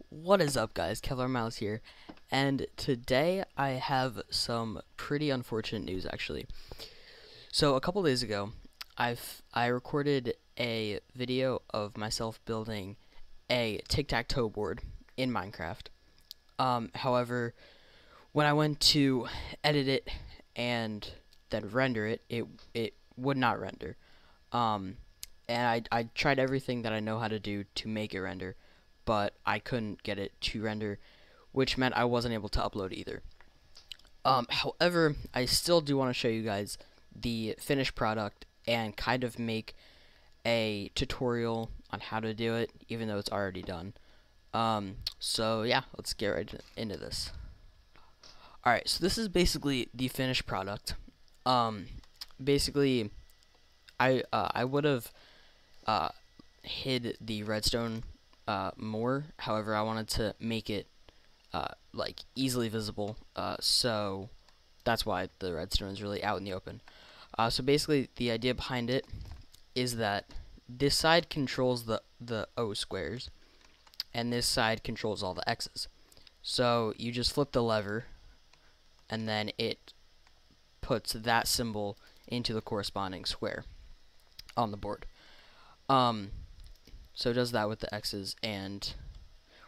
What is up, guys? Kevlar Mouse here, and today I have some pretty unfortunate news actually. So a couple days ago, I recorded a video of myself building a Tic Tac Toe board in Minecraft. However, when I went to edit it and then render it, it would not render. Um, and I tried everything that I know how to do to make it render, but I couldn't get it to render, which meant I wasn't able to upload either. However, I still do want to show you guys the finished product and kind of make a tutorial on how to do it, even though it's already done. So yeah, let's get right into this. Alright, so this is basically the finished product. Basically, I would have hid the redstone more. However, I wanted to make it like easily visible, so that's why the redstone is really out in the open. So basically, the idea behind it is that this side controls the O squares, and this side controls all the X's. So you just flip the lever, and then it puts that symbol into the corresponding square on the board. So it does that with the X's and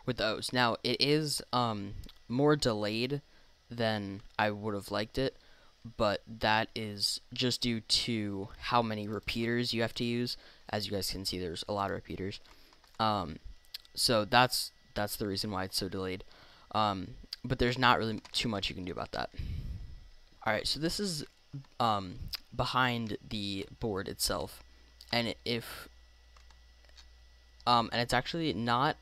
with the O's. Now, it is more delayed than I would have liked it, but that is just due to how many repeaters you have to use. As you guys can see, there's a lot of repeaters. So that's the reason why it's so delayed. But there's not really too much you can do about that. Alright, so this is behind the board itself, and and it's actually not,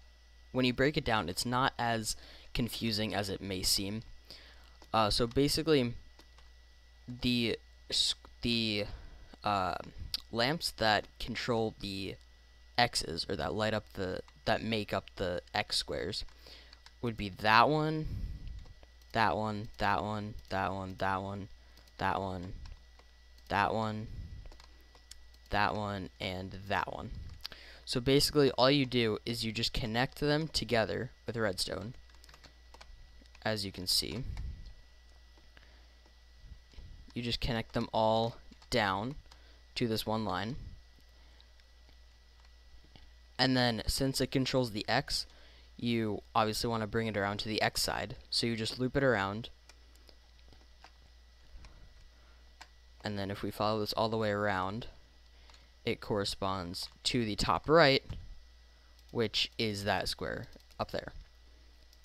when you break it down, it's not as confusing as it may seem. So basically, the lamps that control the X's, or that light up that make up the X squares, would be that one, that one, that one, that one, that one, that one, that one, that one, and that one. So basically, all you do is you just connect them together with redstone, as you can see. You just connect them all down to this one line. And then, since it controls the X, you obviously want to bring it around to the X side. So you just loop it around. And then if we follow this all the way around, it corresponds to the top right, which is that square up there.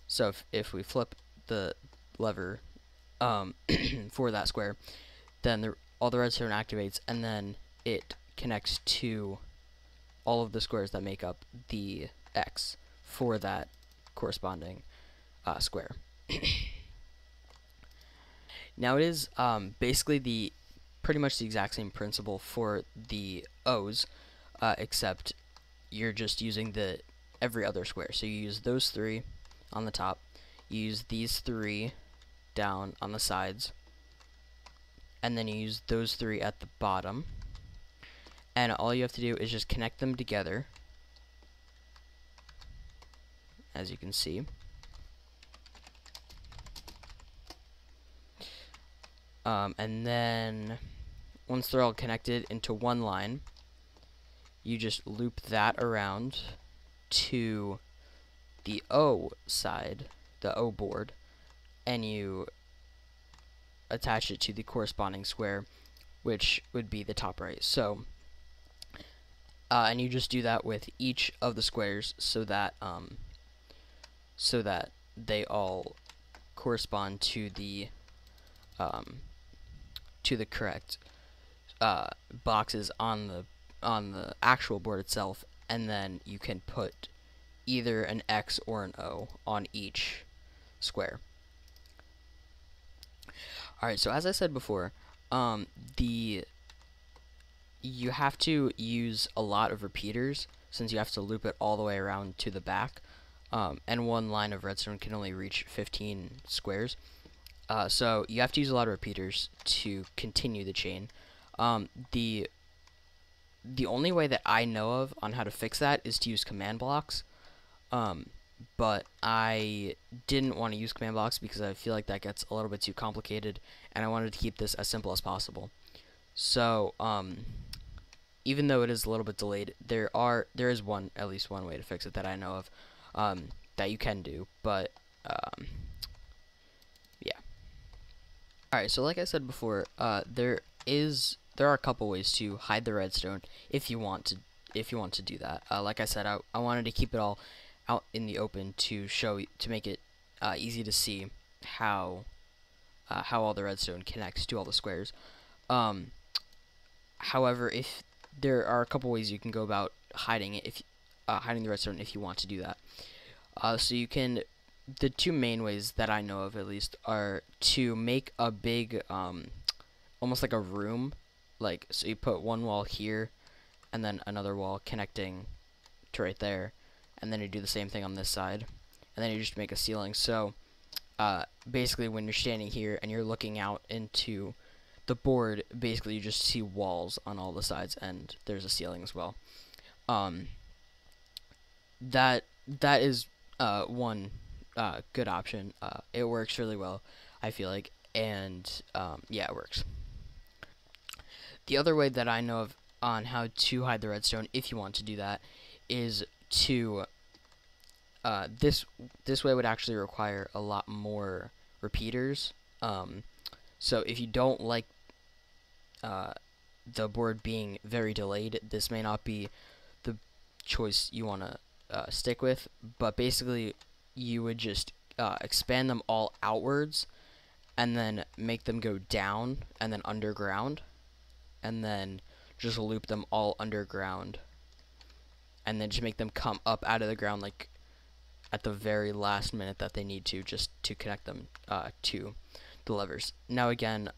So if we flip the lever for that square, then all the redstone activates, and then it connects to all of the squares that make up the X for that corresponding square. Now it is basically pretty much the exact same principle for the O's, except you're just using every other square. So you use those three on the top, you use these three down on the sides, and then you use those three at the bottom. And all you have to do is just connect them together, as you can see. And then once they're all connected into one line, you just loop that around to the O side, the O board, and you attach it to the corresponding square, which would be the top right. So and you just do that with each of the squares, so that they all correspond to the correct boxes on the actual board itself, and then you can put either an X or an O on each square. Alright, so as I said before, you have to use a lot of repeaters, since you have to loop it all the way around to the back, and one line of redstone can only reach 15 squares. So you have to use a lot of repeaters to continue the chain. The only way that I know of on how to fix that is to use command blocks, but I didn't want to use command blocks because I feel like that gets a little bit too complicated, and I wanted to keep this as simple as possible. So, even though it is a little bit delayed, there is at least one way to fix it that I know of, that you can do. But yeah. All right. So like I said before, there are a couple ways to hide the redstone if you want to do that. Like I said, I wanted to keep it all out in the open to make it easy to see how all the redstone connects to all the squares. However, if there are a couple ways you can go about hiding it, if hiding the redstone if you want to do that. So you can, the two main ways that I know of at least are to make a big, almost like a room, like, so you put one wall here, and then another wall connecting to right there, and then you do the same thing on this side, and then you just make a ceiling. So basically when you're standing here and you're looking out into the board, basically you just see walls on all the sides, and there's a ceiling as well. That is one good option. It works really well, I feel like, and yeah, it works. The other way that I know of on how to hide the redstone, if you want to do that, is to this way would actually require a lot more repeaters. So if you don't like the board being very delayed, this may not be the choice you want to stick with, but basically you would just expand them all outwards and then make them go down and then underground, and then just loop them all underground, and then just make them come up out of the ground like at the very last minute that they need to, just to connect them to the levers. Now again,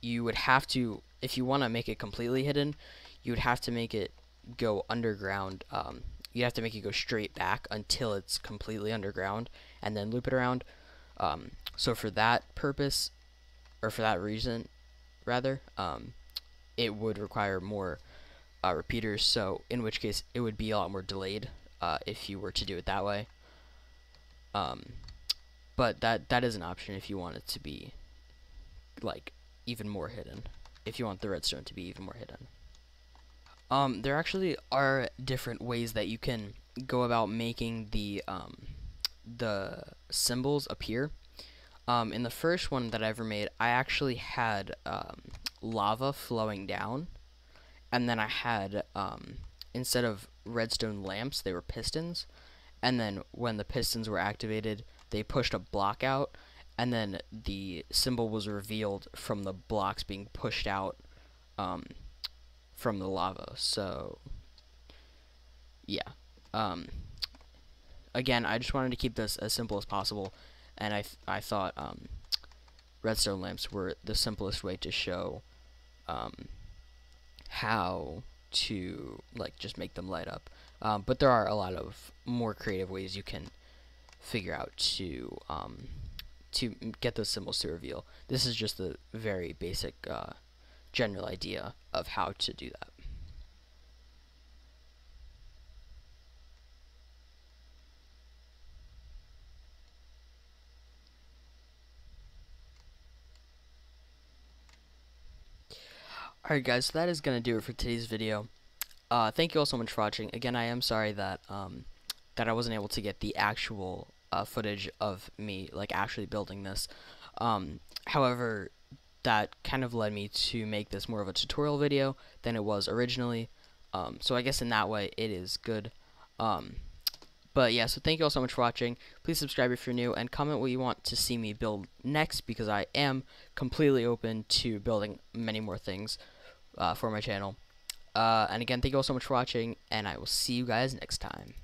you would have to, if you want to make it completely hidden, you would have to make it go underground. You have to make it go straight back until it's completely underground, and then loop it around. So for that purpose, or for that reason, rather, it would require more repeaters. So in which case, it would be a lot more delayed if you were to do it that way. But that is an option if you want it to be like even more hidden. If you want the redstone to be even more hidden. There actually are different ways that you can go about making the symbols appear. In the first one that I ever made, I actually had lava flowing down, and then I had instead of redstone lamps, they were pistons, and then when the pistons were activated, they pushed a block out, and then the symbol was revealed from the blocks being pushed out from the lava. So yeah, again, I just wanted to keep this as simple as possible, and I thought redstone lamps were the simplest way to show how to just make them light up. But there are a lot of more creative ways you can figure out to get those symbols to reveal. This is just the very basic general idea of how to do that. Alright guys, so that is going to do it for today's video. Thank you all so much for watching. Again, I am sorry that that I wasn't able to get the actual footage of me actually building this. However, that kind of led me to make this more of a tutorial video than it was originally. So I guess in that way it is good. But yeah, so thank you all so much for watching. Please subscribe if you're new, and comment what you want to see me build next, because I am completely open to building many more things for my channel. And again, thank you all so much for watching, and I will see you guys next time.